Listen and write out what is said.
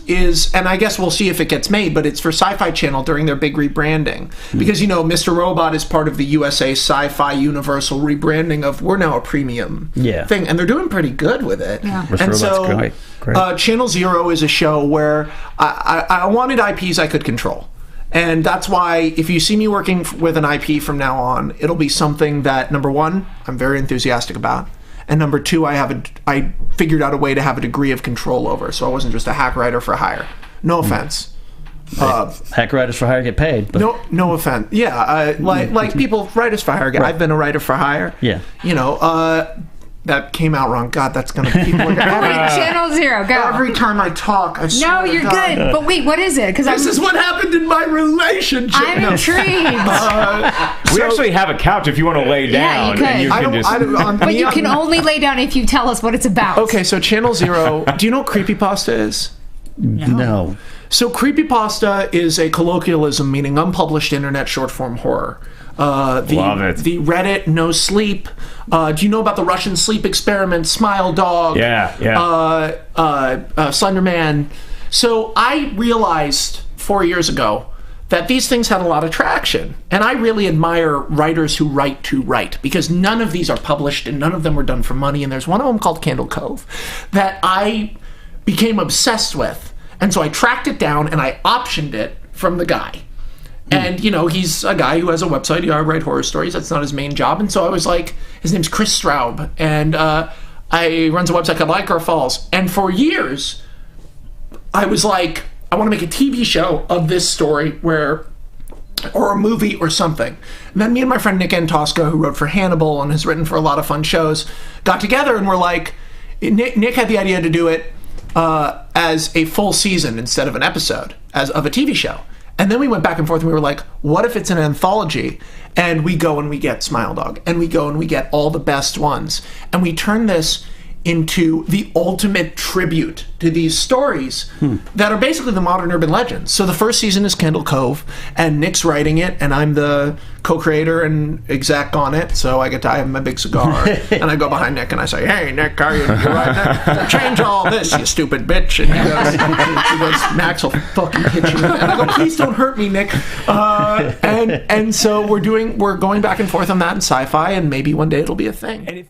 and I guess we'll see if it gets made, but it's for Sci-Fi Channel during their big rebranding. Because, Mr. Robot is part of the USA Sci-Fi Universal rebranding of, we're now a premium thing, and they're doing pretty good with it. Yeah. And so, great. Channel Zero is a show where I wanted IPs I could control. And that's why, if you see me working with an IP from now on, it'll be something that, number one, I'm very enthusiastic about. And number two, I figured out a way to have a degree of control over, so I wasn't just a hack writer for hire. No offense. Hack writers for hire get paid. But... No offense. Yeah, like people writers for hire. Right. I've been a writer for hire. Yeah. That came out wrong. God, that's gonna people are gonna Channel Zero, go. Every time I talk, I swear No, you're good. But wait, what is it? Because this is what happened in my relationship. I'm intrigued. We actually have a couch if you want to lay down. Yeah, you could. But you can only lay down if you tell us what it's about. Okay, so Channel Zero. Do you know what creepypasta is? No. So creepypasta is a colloquialism meaning unpublished internet short form horror. Love it. The Reddit No Sleep. Do you know about the Russian sleep experiment, Smile Dog? Yeah. Slender Man. So I realized 4 years ago that these things had a lot of traction. And I really admire writers who write to write, because none of these are published and none of them were done for money. And there's one of them called Candle Cove that I became obsessed with. And so I tracked it down and I optioned it from the guy. And, he's a guy who has a website. He writes horror stories. That's not his main job. And so I was like, his name's Chris Straub. And he runs a website called Lycra Falls. And for years, I was like, I want to make a TV show of this story or a movie or something. And then me and my friend Nick Antosca, who wrote for Hannibal and has written for a lot of fun shows, got together and we're like, Nick had the idea to do it as a full season instead of an episode of a TV show. And then we went back and forth and we were like, what if it's an anthology? And we go and we get Smile Dog. And we go and we get all the best ones. And we turn this into the ultimate tribute to these stories that are basically the modern urban legends. So the first season is Candle Cove, and Nick's writing it, and I'm the co-creator and exec on it, so I have my big cigar, and I go behind Nick and I say, hey, Nick, how are you writing? Change all this, you stupid bitch. And he goes, Max will fucking hit you. And I go, please don't hurt me, Nick. And so we're going back and forth on that in sci-fi, and maybe one day it'll be a thing.